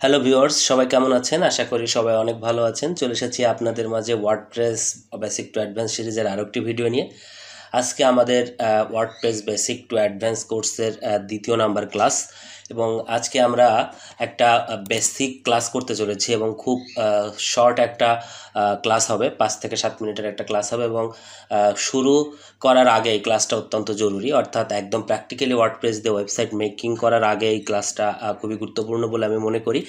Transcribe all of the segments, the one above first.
Hello viewers, সবাই কেমন আছেন? আশা করি সবাই অনেক ভালো আছেন। চলে এসেছি আপনাদের মাঝে ওয়ার্ডপ্রেস বেসিক টু অ্যাডভান্স সিরিজের আরও একটি ভিডিও নিয়ে। আজকে আমাদের ওয়ার্ডপ্রেস বেসিক টু অ্যাডভান্স কোর্সের দ্বিতীয় নাম্বার ক্লাস, এবং আজকে আমরা একটা বেসিক ক্লাস করতে চলেছি এবং খুব শর্ট একটা ক্লাস হবে, 5 থেকে 7 মিনিটের একটা ক্লাস হবে। এবং শুরু করার আগে এই ক্লাসটা অত্যন্ত জরুরি, অর্থাৎ একদম প্র্যাকটিক্যালি ওয়ার্ডপ্রেস দিয়ে ওয়েবসাইট মেকিং করার আগে এই ক্লাসটা খুবই গুরুত্বপূর্ণ বলে আমি মনে করি।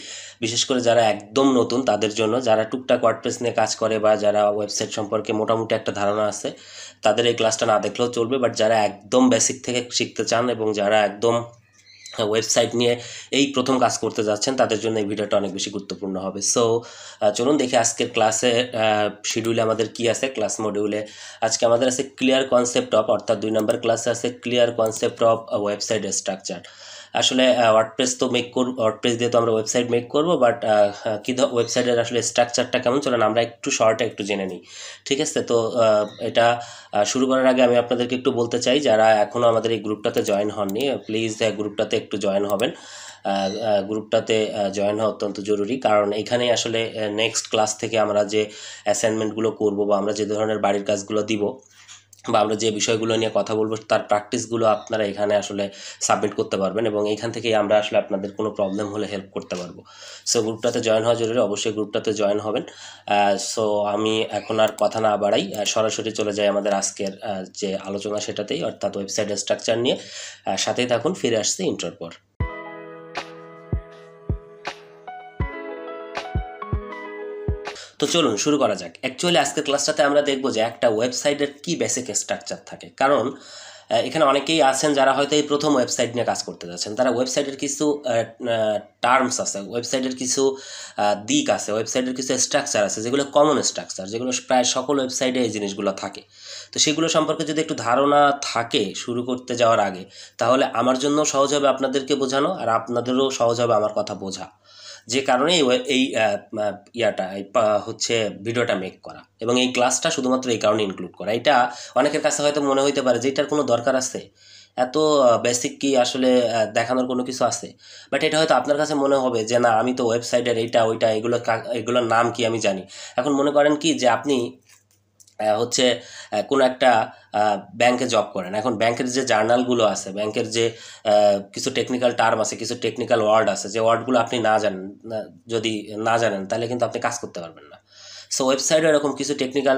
বিশেষ করে যারা একদম নতুন তাদের জন্য, যারা টুকটাক ওয়ার্ডপ্রেস নিয়ে কাজ করে বা যারা ওয়েবসাইট সম্পর্কে মোটামুটি একটা ধারণা আছে, তাদের এই ক্লাসটা না দেখলেও চলবে। বাট যারা একদম বেসিক থেকে শিখতে চান এবং যারা একদম ওয়েবসাইট নিয়ে এই প্রথম কাজ করতে যাচ্ছেন, তাদের জন্য এই ভিডিওটা অনেক বেশি গুরুত্বপূর্ণ হবে। সো চলুন দেখি আজকের ক্লাসে শিডিউলে আমাদের কি আছে। ক্লাস মডিউলে আজকে আমাদের আছে ক্লিয়ার কনসেপ্ট অফ, অর্থাৎ 2 নম্বর ক্লাসে আছে clear concept of website structure. আসলে ওয়ার্ডপ্রেস তো ওয়ার্ডপ্রেস দিয়ে তো আমরা ওয়েবসাইট মেক করবো, বাট কি ওয়েবসাইটের আসলে স্ট্রাকচারটা কেমন, চলেন আমরা একটু শর্টে একটু জেনে নিই। ঠিক আছে, তো এটা শুরু করার আগে আমি আপনাদেরকে একটু বলতে চাই, যারা এখনও আমাদের এই গ্রুপটাতে জয়েন হননি, প্লিজ গ্রুপটাতে একটু জয়েন হবেন। গ্রুপটাতে জয়েন হওয়া অত্যন্ত জরুরি, কারণ এখানে আসলে নেক্সট ক্লাস থেকে আমরা যে অ্যাসাইনমেন্টগুলো করব বা আমরা যে ধরনের বাড়ির কাজগুলো দিব বা আমরা যে বিষয়গুলো নিয়ে কথা বলবো, তার প্র্যাকটিসগুলো আপনারা এখানে আসলে সাবমিট করতে পারবেন, এবং এইখান থেকেই আমরা আসলে আপনাদের কোনো প্রবলেম হলে হেল্প করতে পারবো। সো গ্রুপটাতে জয়েন হওয়া জরুরি, অবশ্যই গ্রুপটাতে জয়েন হবেন। সো আমি এখন আর কথা না বাড়াই, সরাসরি চলে যাই আমাদের আজকের যে আলোচনা সেটাতেই, অর্থাৎ ওয়েবসাইট স্ট্রাকচার নিয়ে। সাথেই থাকুন, ফিরে আসছে ইন্ট্রোর পর। তো চলুন শুরু করা যাক। অ্যাকচুয়ালি আজকের ক্লাসটাতে আমরা দেখবো যে একটা ওয়েবসাইটের কি বেসিক স্ট্রাকচার থাকে, কারণ এখানে অনেকেই আছেন যারা হয়তো এই প্রথম ওয়েবসাইট নিয়ে কাজ করতে যাচ্ছেন। তারা ওয়েবসাইটের কিছু টার্মস আছে, ওয়েবসাইটের কিছু দিক আছে, ওয়েবসাইটের কিছু স্ট্রাকচার আছে যেগুলো কমন স্ট্রাকচার, যেগুলো প্রায় সকল ওয়েবসাইটে এই জিনিসগুলো থাকে। তো সেগুলো সম্পর্কে যদি একটু ধারণা থাকে শুরু করতে যাওয়ার আগে, তাহলে আমার জন্য সহজ হবে আপনাদেরকে বোঝানো, আর আপনাদেরও সহজ হবে আমার কথা বোঝা। যে কারণে এই হচ্ছে ভিডিওটা মেক করা, এবং এই ক্লাসটা শুধুমাত্র এই কারণে ইনক্লুড করা। এটা অনেকের কাছে হয়তো মনে হইতে পারে যে এটার কোনো দরকার আছে, এত বেসিক কি আসলে দেখানোর কোনো কিছু আছে। বাট এটা হয়তো আপনার কাছে মনে হবে যে না, আমি তো ওয়েবসাইটের এইটা ওইটা এগুলোর নাম কি আমি জানি। এখন মনে করেন কি যে আপনি হচ্ছে কোনো একটা ব্যাংকে জব করেন। এখন ব্যাংকের যে জার্নালগুলো আছে, ব্যাংকের যে কিছু টেকনিক্যাল টার্ম আছে, কিছু টেকনিক্যাল ওয়ার্ড আছে, যে ওয়ার্ডগুলো আপনি না জানেন, যদি না জানেন তাহলে কিন্তু আপনি কাজ করতে পারবেন না। সো ওয়েবসাইটে এরকম কিছু টেকনিক্যাল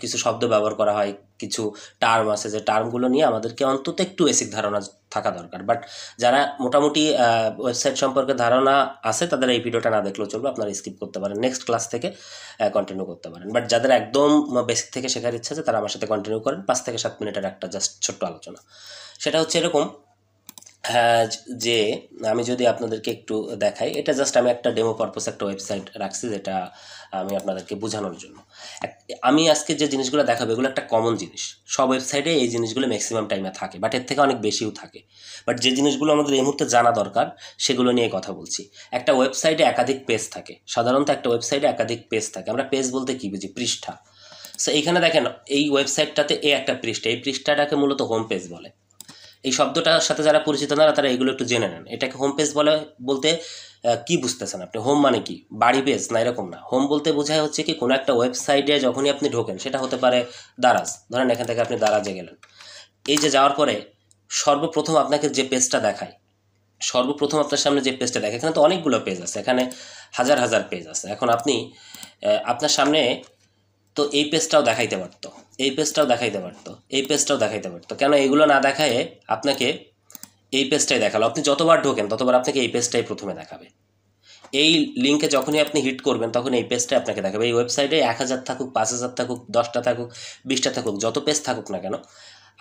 কিছু শব্দ ব্যবহার করা হয়, কিছু টার্ম আছে, যে টার্মগুলো নিয়ে আমাদেরকে অন্তত একটু বেসিক ধারণা থাকা দরকার। বাট যারা মোটামুটি ওয়েবসাইট সম্পর্কে ধারণা আছে, তাদের এই ভিডিওটা না দেখলেও চলবে, আপনারা স্কিপ করতে পারেন, নেক্সট ক্লাস থেকে কন্টিনিউ করতে পারেন। বাট যাদের একদম বেসিক থেকে শেখার ইচ্ছা আছে, তারা আমার সাথে কন্টিনিউ করেন। 5 থেকে 7 মিনিটের একটা জাস্ট ছোট্ট আলোচনা। সেটা হচ্ছে এরকম, হ্যাঁ, যে আমি যদি আপনাদেরকে একটু দেখাই, এটা জাস্ট আমি একটা ডেমো পারপোজ একটা ওয়েবসাইট রাখছি, যেটা আমি আপনাদেরকে বোঝানোর জন্য। আমি আজকে যে জিনিসগুলো দেখাবো এগুলো একটা কমন জিনিস, সব ওয়েবসাইটে এই জিনিসগুলো ম্যাক্সিমাম টাইমে থাকে, বাট এর থেকে অনেক বেশিও থাকে। বাট যে জিনিসগুলো আমাদের এই মুহূর্তে জানা দরকার, সেগুলো নিয়ে কথা বলছি। একটা ওয়েবসাইটে একাধিক পেজ থাকে, সাধারণত একটা ওয়েবসাইটে একাধিক পেজ থাকে। আমরা পেজ বলতে কী বুঝি? পৃষ্ঠা। সো এইখানে দেখেন, এই ওয়েবসাইটটাতে একটা পৃষ্ঠা, এই পৃষ্ঠাটাকে মূলত হোম পেজ বলে। এই শব্দটার সাথে যারা পরিচিত না, তারা এগুলো একটু জেনে নেন। এটাকে হোম পেজ বলে বলতে কি বুঝতেছেন আপনি? হোম মানে কি? বাড়ি পেজ না, এরকম না। হোম বলতে বোঝায় হচ্ছে কি, কোনো একটা ওয়েবসাইটে যখনই আপনি ঢোকেন, সেটা হতে পারে দারাজ, ধরেন এখান থেকে আপনি দারাজে গেলেন। এই যে যাওয়ার পরে সর্বপ্রথম আপনাকে যে পেজটা দেখায়, সর্বপ্রথম আপনার সামনে যে পেজটা দেখে, এখানে তো অনেকগুলো পেজ আছে, এখানে হাজার হাজার পেজ আছে। এখন আপনি আপনার সামনে তো এই পেজটাও দেখাইতে পারতো, এই পেজটাও দেখাইতে পারতো, এই পেজটাও দেখাইতে পারতো। কেন এগুলো না দেখায় আপনাকে এই পেজটাই দেখালো? আপনি যতবার ঢোকেন ততবার আপনাকে এই পেজটাই প্রথমে দেখাবে। এই লিঙ্কে যখনই আপনি হিট করবেন, তখন এই পেজটাই আপনাকে দেখাবে। এই ওয়েবসাইটে 1000 থাকুক, 5000 থাকুক, 10টা থাকুক, 20টা থাকুক, যত পেজ থাকুক না কেন,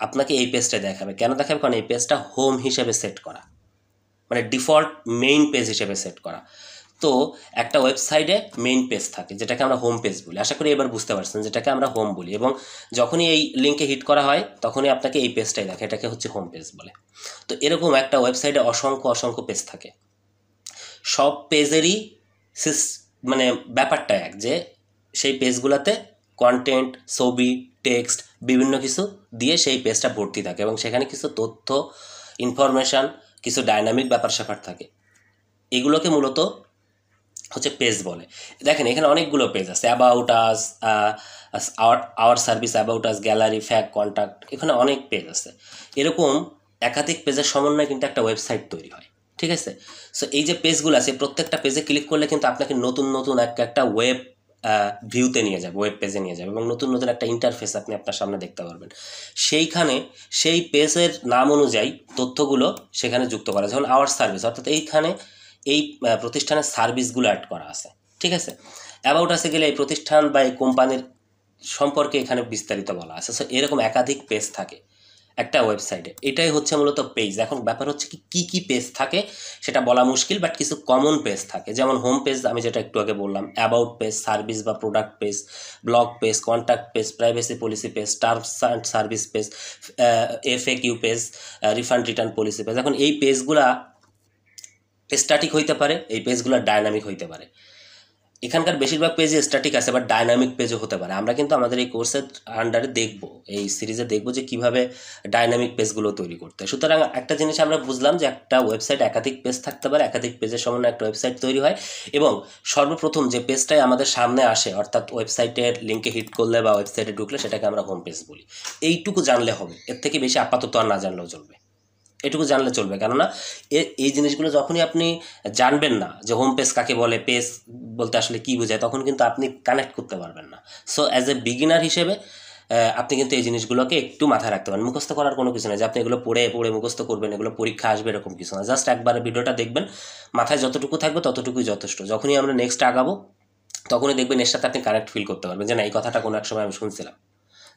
আপনাকে এই পেজটাই দেখাবে। কেন দেখাবে? কারণ এই পেজটা হোম হিসেবে সেট করা, মানে ডিফল্ট মেইন পেজ হিসেবে সেট করা। তো একটা ওয়েবসাইটে মেইন পেজ থাকে, যেটাকে আমরা হোম পেজ বলি। আশা করি এবার বুঝতে পারছেন, যেটাকে আমরা হোম বলি। এবং যখনই এই লিঙ্কে হিট করা হয়, তখনই আপনাকে এই পেজটাই দেখে, এটাকে হচ্ছে হোম পেজ বলে। তো এরকম একটা ওয়েবসাইটে অসংখ্য অসংখ্য পেজ থাকে। সব পেজেরই মানে ব্যাপারটা এক, যে সেই পেজগুলোতে কন্টেন্ট, ছবি, টেক্সট, বিভিন্ন কিছু দিয়ে সেই পেজটা ভর্তি থাকে, এবং সেখানে কিছু তথ্য, ইনফরমেশান, কিছু ডাইনামিক ব্যাপার স্যাপার থাকে। এগুলোকে মূলত হচ্ছে পেজ বলে। দেখেন এখানে অনেকগুলো পেজ আছে, about us, our service, about us, gallery, fact, contact, এখানে অনেক পেজ আছে। এরকম একাধিক পেজের সমন্বয়ে কিন্তু একটা ওয়েবসাইট তৈরি হয়, ঠিক আছে। সো এই যে পেজগুলো আছে, প্রত্যেকটা পেজে ক্লিক করলে কিন্তু আপনাকে নতুন নতুন একটা ওয়েব ভিউতে নিয়ে যাবে, ওয়েব পেজে নিয়ে যাবে, এবং নতুন নতুন একটা ইন্টারফেস আপনি আপনার সামনে দেখতে পারবেন। সেইখানে সেই পেজের নাম অনুযায়ী তথ্যগুলো সেখানে যুক্ত করা, যেমন আওয়ার সার্ভিস, অর্থাৎ এইখানে এই প্রতিষ্ঠানের সার্ভিসগুলো অ্যাড করা আছে, ঠিক আছে। অ্যাবাউট আসে গেলে এই প্রতিষ্ঠান বা এই কোম্পানির সম্পর্কে এখানে বিস্তারিত বলা আছে। সো এরকম একাধিক পেজ থাকে একটা ওয়েবসাইটে, এটাই হচ্ছে মূলত পেজ। এখন ব্যাপার হচ্ছে কি কি পেজ থাকে সেটা বলা মুশকিল, বাট কিছু কমন পেজ থাকে, যেমন হোম পেজ আমি যেটা একটু আগে বললাম, অ্যাবাউট পেজ, সার্ভিস বা product page, blog page, contact page, privacy policy page, terms and service page, FAQ page, refund return policy page. এখন এই পেজগুলা স্ট্যাটিক হইতে পারে, এই পেজগুলো ডাইনামিক হইতে পারে। এখানকার বেশিরভাগ পেজে স্ট্যাটিক আছে, বাট ডাইনামিক পেজও হতে পারে। আমরা কিন্তু আমাদের এই কোর্সের আন্ডারে দেখব, এই সিরিজে দেখব যে কিভাবে ডাইনামিক পেজগুলো তৈরি করতে হয়। সুতরাং একটা জিনিস আমরা বুঝলাম যে একটা ওয়েবসাইট একাধিক পেজ থাকতে পারে, একাধিক পেজের সমন্বয়ে একটা ওয়েবসাইট তৈরি হয়, এবং সর্বপ্রথম যে পেজটাই আমাদের সামনে আসে, অর্থাৎ ওয়েবসাইটের লিঙ্কে হিট করলে বা ওয়েবসাইটে ঢুকলে সেটাকে আমরা হোম পেজ বলি। এইটুকু জানলে হবে, এর থেকে বেশি আপাতত আর না জানলেও চলবে, এটুকু জানলে চলবে। কেননা এই জিনিসগুলো যখনই আপনি জানবেন না যে হোম পেজ কাকে বলে, পেজ বলতে আসলে কী বোঝায়, তখন কিন্তু আপনি কানেক্ট করতে পারবেন না। সো অ্যাজ এ বিগিনার হিসেবে আপনি কিন্তু এই জিনিসগুলোকে একটু মাথায় রাখতে পারেন। মুখস্থ করার কোনো কিছু নেই যে আপনি এগুলো পড়ে পড়ে মুখস্থ করবেন, এগুলো পরীক্ষা আসবে এরকম কিছু না। জাস্ট একবার ভিডিওটা দেখবেন, মাথায় যতটুকু থাকবে ততটুকুই যথেষ্ট। যখনই আমরা নেক্সট আগাবো তখনই দেখবেন এর সাথে আপনি কানেক্ট ফিল করতে পারবেন যে না, এই কথাটা কোনো এক সময় আমি শুনছিলাম।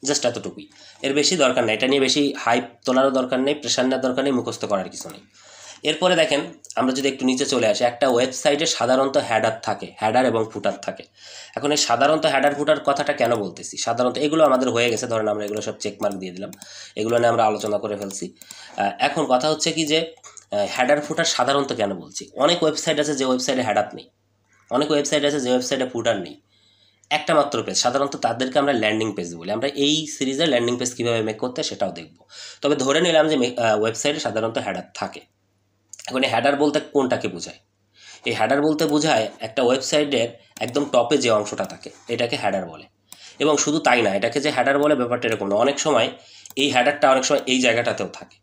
জাস্ট এতটুকুই, এর বেশি দরকার নেই। এটা নিয়ে বেশি হাইপ তোলারও দরকার নেই, প্রেশার নেওয়ার দরকার নেই, মুখস্থ করার কিছু নেই। এরপরে দেখেন, আমরা যদি একটু নিচে চলে আসি, একটা ওয়েবসাইটে সাধারণত হেডার থাকে, হেডার এবং ফুটার থাকে। এখন এই সাধারণত হেডার ফুটার কথাটা কেন বলতেছি? সাধারণত এগুলো আমাদের হয়ে গেছে, ধরেন আমরা এগুলো সব চেকমার্ক দিয়ে দিলাম, এগুলো নিয়ে আমরা আলোচনা করে ফেলছি। এখন কথা হচ্ছে কি যে হেডার ফুটার সাধারণত কেন বলছি? অনেক ওয়েবসাইট আছে যে ওয়েবসাইটে হেডার নেই, অনেক ওয়েবসাইট আছে যে ওয়েবসাইটে ফুটার নেই, একটা মাত্র পেজ। সাধারণত তাদেরকে আমরা ল্যান্ডিং পেজ বলি। আমরা এই সিরিজে ল্যান্ডিং পেজ কীভাবে মেক করতে সেটাও দেখব। তবে ধরে নিলাম যে ওয়েবসাইটে সাধারণত হেডার থাকে। এখন এই হেডার বলতে কোনটাকে বোঝায়? এই হেডার বলতে বোঝায় একটা ওয়েবসাইটের একদম টপে যে অংশটা থাকে এটাকে হেডার বলে। এবং শুধু তাই না, এটাকে যে হেডার বলে ব্যাপারটা এরকম না, অনেক সময় এই হেডারটা অনেক সময় এই জায়গাটাতেও থাকে,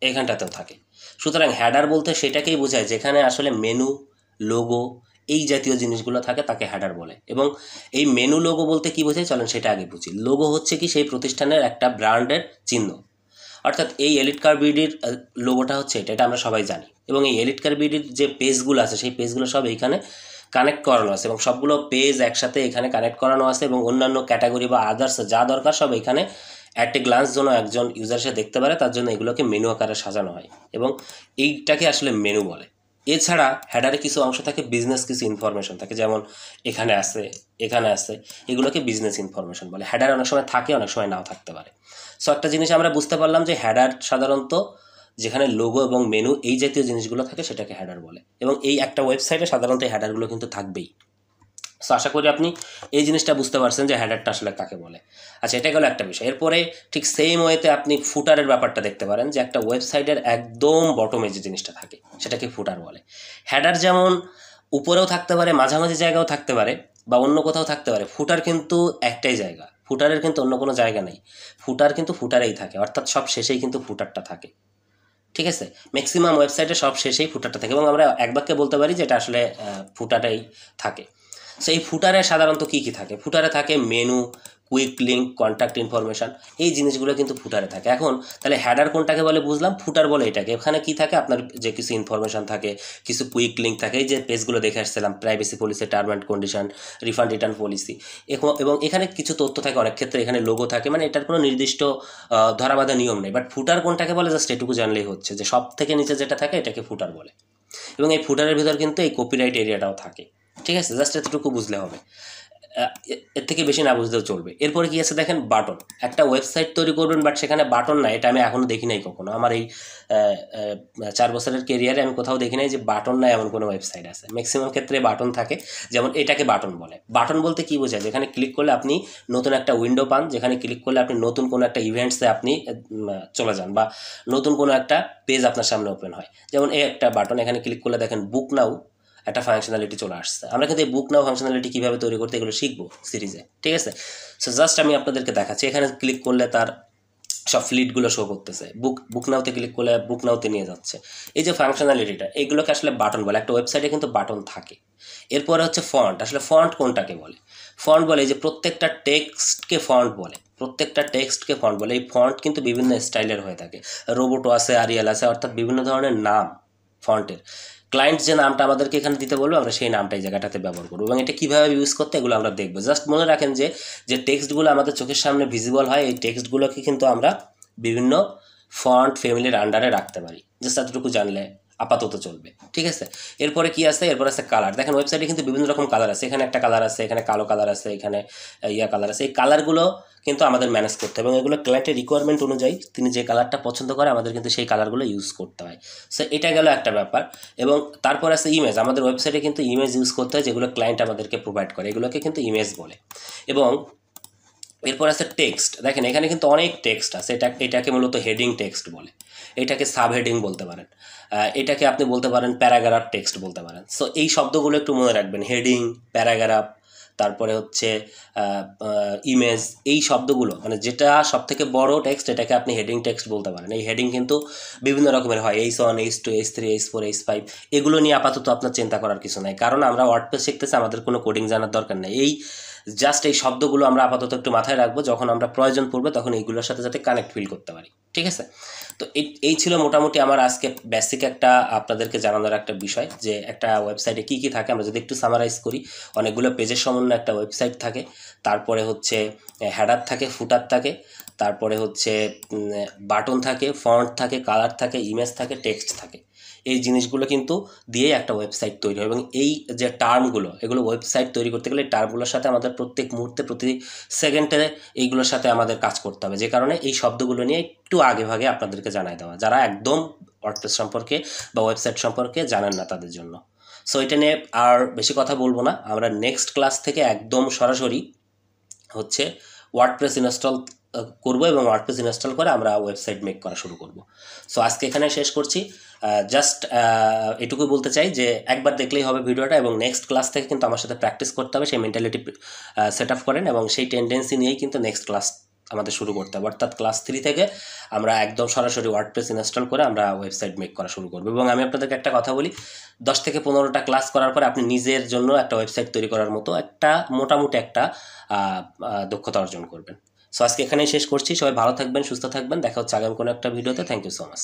এইখানটাতেও থাকে। সুতরাং হেডার বলতে সেটাকেই বোঝায় যেখানে আসলে মেনু, লোগো, এই জাতীয় জিনিসগুলো থাকে, তাকে হেডার বলে। এবং এই মেনু লোগো বলতে কী বোঝায় চলেন সেটা আগে বুঝি। লোগো হচ্ছে কি সেই প্রতিষ্ঠানের একটা ব্র্যান্ডের চিহ্ন, অর্থাৎ এই এলিট কার বিডির লোগোটা হচ্ছে এটা, এটা আমরা সবাই জানি। এবং এই এলিট কার বিডির যে পেজগুলো আছে সেই পেজগুলো সব এইখানে কানেক্ট করানো আছে, এবং সবগুলো পেজ একসাথে এখানে কানেক্ট করানো আছে, এবং অন্যান্য ক্যাটাগরি বা আদার্স যা দরকার সব এখানে অ্যাট এ গ্লান্স যেন একজন ইউজার সে দেখতে পারে, তার জন্য এগুলোকে মেনু আকারে সাজানো হয়, এবং এইটাকে আসলে মেনু বলে। এছাড়া হেডারে কিছু অংশ থাকে বিজনেস, কিছু ইনফরমেশন থাকে, যেমন এখানে আছে, এখানে আছে, এগুলোকে বিজনেস ইনফরমেশন বলে। হেডার অনেক সময় থাকে, অনেক সময় নাও থাকতে পারে। সো একটা জিনিস আমরা বুঝতে পারলাম যে হেডার সাধারণত যেখানে লোগো এবং মেনু এই জাতীয় জিনিসগুলো থাকে সেটাকে হেডার বলে, এবং এই একটা ওয়েবসাইটে সাধারণত এই হেডারগুলো কিন্তু থাকবেই। সো আশা করি আপনি এই জিনিসটা বুঝতে পারছেন যে হেডারটা আসলে কাকে বলে। আচ্ছা, এটা গেলো একটা বিষয়। এরপরে ঠিক সেম ওয়েতে আপনি ফুটারের ব্যাপারটা দেখতে পারেন, যে একটা ওয়েবসাইটের একদম বটমে যে জিনিসটা থাকে সেটাকে ফুটার বলে। হেডার যেমন উপরেও থাকতে পারে, মাঝামাঝি জায়গাও থাকতে পারে, বা অন্য কোথাও থাকতে পারে। ফুটার কিন্তু একটাই জায়গা, ফুটারের কিন্তু অন্য কোনো জায়গা নেই। ফুটার কিন্তু ফুটারেই থাকে, অর্থাৎ সব শেষেই কিন্তু ফুটারটা থাকে, ঠিক আছে। ম্যাক্সিমাম ওয়েবসাইটে সব শেষেই ফুটারটা থাকে, এবং আমরা এক বাক্যে বলতে পারি যে এটা আসলে ফুটারটাই থাকে। সো এই ফুটারে সাধারণত কী কী থাকে? ফুটারে থাকে menu, quick link, contact information, এই জিনিসগুলো কিন্তু ফুটারে থাকে। এখন তাহলে হেডার কোনটাকে বলে বুঝলাম, ফুটার বলে এটাকে। এখানে কি থাকে? আপনার যে কিছু ইনফরমেশান থাকে, কিছু কুইক লিঙ্ক থাকে, এই যে পেজগুলো দেখে আসছিলাম, privacy policy, term and condition, refund return policy, এবং এখানে কিছু তথ্য থাকে, অনেক ক্ষেত্রে এখানে লোগো থাকে। মানে এটার কোনো নির্দিষ্ট ধরাবাঁধা নিয়ম নেই, বাট ফুটার কোনটাকে বলে জাস্ট এটুকু জানলেই হচ্ছে যে সব থেকে নিচে যেটা থাকে এটাকে ফুটার বলে। এবং এই ফুটারের ভিতর কিন্তু এই কপিরাইট এরিয়াটাও থাকে, ঠিক আছে। জাস্ট এতটুকু বুঝলে হবে, এর থেকে বেশি না বুঝলেও চলবে। এরপরে কি আছে দেখেন, বাটন। একটা ওয়েবসাইট তৈরি করবেন, বাট সেখানে বাটন নাই, এটা আমি এখনও দেখি নাই কখনো। আমার এই 4 বছরের কেরিয়ারে আমি কোথাও দেখি নাই যে বাটন নাই এমন কোনো ওয়েবসাইট আছে। ম্যাক্সিমাম ক্ষেত্রে বাটন থাকে, যেমন এটাকে বাটন বলে। বাটন বলতে কী বোঝায়? যেখানে ক্লিক করলে আপনি নতুন একটা উইন্ডো পান, যেখানে ক্লিক করলে আপনি নতুন কোনো একটা ইভেন্টসে আপনি চলে যান, বা নতুন কোনো একটা পেজ আপনার সামনে ওপেন হয়। যেমন এই একটা বাটন, এখানে ক্লিক করলে দেখেন বুক নাও একটা ফাংশনালিটি চলে আসছে। আমরা কিন্তু এই বুক নাও ফাংশনালিটি কীভাবে তৈরি করতে এগুলো শিখবো সিরিজে, ঠিক আছে। সো জাস্ট আমি আপনাদেরকে দেখাচ্ছি, এখানে ক্লিক করলে তার সব ফ্লিটগুলো শো করতেছে, বুক নাওতে ক্লিক করলে বুক নাওতে নিয়ে যাচ্ছে। এই যে ফাংশনালিটিটা, এইগুলোকে আসলে বাটন বলে। একটা ওয়েবসাইটে কিন্তু বাটন থাকে। এরপরে হচ্ছে ফন্ট। আসলে ফন্ট কোনটাকে বলে? ফন্ট বলে যে প্রত্যেকটা টেক্সটকে ফন্ট বলে, প্রত্যেকটা টেক্সটকে ফন্ট বলে। এই ফন্ট কিন্তু বিভিন্ন স্টাইলের হয়ে থাকে, রোবোটো আছে, আরিয়াল আছে, অর্থাৎ বিভিন্ন ধরনের নাম ফন্টের। ক্লায়েন্ট যে নামটা আমাদেরকে এখানে দিতে বলবো, আমরা সেই নামটা এই জায়গাটাতে ব্যবহার করবো, এবং এটা কীভাবে ইউজ করতে এগুলো আমরা দেখবো। জাস্ট মনে রাখেন যে টেক্সটগুলো আমাদের চোখের সামনে ভিজিবল হয়, এই টেক্সটগুলোকে কিন্তু আমরা বিভিন্ন ফন্ট ফ্যামিলির আন্ডারে রাখতে পারি। জাস্ট এতটুকু জানলে আপাতত চলবে, ঠিক আছে। এরপরে কি আছে? এরপর আছে কালার। দেখেন ওয়েবসাইটে কিন্তু বিভিন্ন রকম কালার আছে। এখানে একটা কালার আছে, এখানে কালো কালার আছে, এখানে কালার আছে। এই কালারগুলো কিন্তু আমাদের ম্যানেজ করতে হবে, এবং এগুলো ক্লায়েন্টের রিকোয়ারমেন্ট অনুযায়ী তিনি যে কালারটা পছন্দ করে আমাদের কিন্তু সেই কালারগুলো ইউজ করতে হয়। সো এটা গেল একটা ব্যাপার। এবং তারপর আছে ইমেজ। আমাদের ওয়েবসাইটে কিন্তু ইমেজ ইউজ করতে হয়, যেগুলো ক্লায়েন্ট আমাদেরকে প্রোভাইড করে, এগুলোকে কিন্তু ইমেজ বলে। এবং এরপর আছে টেক্সট। দেখেন এখানে কিন্তু অনেক টেক্সট আছে। এটাকে মূলত হেডিং টেক্সট বলে, এটাকে সাব হেডিং বলতে পারেন, এটাকে আপনি বলতে পারেন প্যারাগ্রাফ টেক্সট বলতে পারেন। সো এই শব্দগুলো একটু মনে রাখবেন, হেডিং, প্যারাগ্রাফ, তারপরে হচ্ছে ইমেজ। এই শব্দগুলো মানে যেটা সবথেকে বড় টেক্সট, এটাকে আপনি হেডিং টেক্সট বলতে পারেন। এই হেডিং কিন্তু বিভিন্ন রকমের হয়, H1, H2, H3, H4, H5। এগুলো নিয়ে আপাতত আপনার চিন্তা করার কিছু নাই, কারণ আমরা ওয়ার্ডপ্রেস শিখতেছি, আমাদের কোনো কোডিং জানার দরকার নেই। জাস্ট এই শব্দগুলো আমরা আপাতত একটু মাথায় রাখবো, যখন আমরা প্রয়োজন পড়বে তখন এইগুলোর সাথে যাতে কানেক্ট ফিল করতে পারি, ঠিক আছে। তো এই ছিল মোটামুটি আমার আজকে বেসিক একটা আপনাদেরকে জানানোর একটা বিষয়, যে একটা ওয়েবসাইটে কী কী থাকে। আমরা যদি একটু সামারাইজ করি, অনেকগুলো পেজের সমন্বয়ে একটা ওয়েবসাইট থাকে। তারপরে হচ্ছে হেডার থাকে, ফুটার থাকে, তারপরে হচ্ছে বাটন থাকে, ফন্ট থাকে, কালার থাকে, ইমেজ থাকে, টেক্সট থাকে। এই জিনিসগুলো কিন্তু দিয়ে একটা ওয়েবসাইট তৈরি হয়, এবং এই যে টার্মগুলো, এগুলো ওয়েবসাইট তৈরি করতে গেলে টার্মগুলোর সাথে আমাদের প্রত্যেক মুহূর্তে, প্রতি সেকেন্ডে এইগুলোর সাথে আমাদের কাজ করতে হবে। যে কারণে এই শব্দগুলো নিয়ে একটু আগে ভাগে আপনাদেরকে জানাই দেওয়া, যারা একদম ওয়ার্ডপ্রেস সম্পর্কে বা ওয়েবসাইট সম্পর্কে জানেন না তাদের জন্য। সো এটা নিয়ে আর বেশি কথা বলবো না, আমরা নেক্সট ক্লাস থেকে একদম সরাসরি হচ্ছে ওয়ার্ডপ্রেস ইনস্টল করব, এবং ওয়ার্ডপ্রেস ইনস্টল করে আমরা ওয়েবসাইট মেক করা শুরু করব। সো আজকে এখানে শেষ করছি। জাস্ট এটুকু বলতে চাই যে একবার দেখলেই হবে ভিডিওটা, এবং নেক্সট ক্লাস থেকে কিন্তু আমার সাথে প্র্যাকটিস করতে হবে, সেই মেন্টালিটি সেট আপ করেন, এবং সেই টেন্ডেন্সি নিয়েই কিন্তু নেক্সট ক্লাস আমাদের শুরু করতে হবে। অর্থাৎ ক্লাস 3 থেকে আমরা একদম সরাসরি ওয়ার্ডপ্রেস ইনস্টল করে আমরা ওয়েবসাইট মেক করা শুরু করবো। এবং আমি আপনাদেরকে একটা কথা বলি, 10 থেকে 15টা ক্লাস করার পরে আপনি নিজের জন্য একটা ওয়েবসাইট তৈরি করার মতো একটা মোটামুটি একটা দক্ষতা অর্জন করবেন। সো আজকে এখানেই শেষ করছি। সবাই ভালো থাকবেন, সুস্থ থাকবেন। দেখা হচ্ছে আগামী কোনো একটা ভিডিওতে। Thank you so much.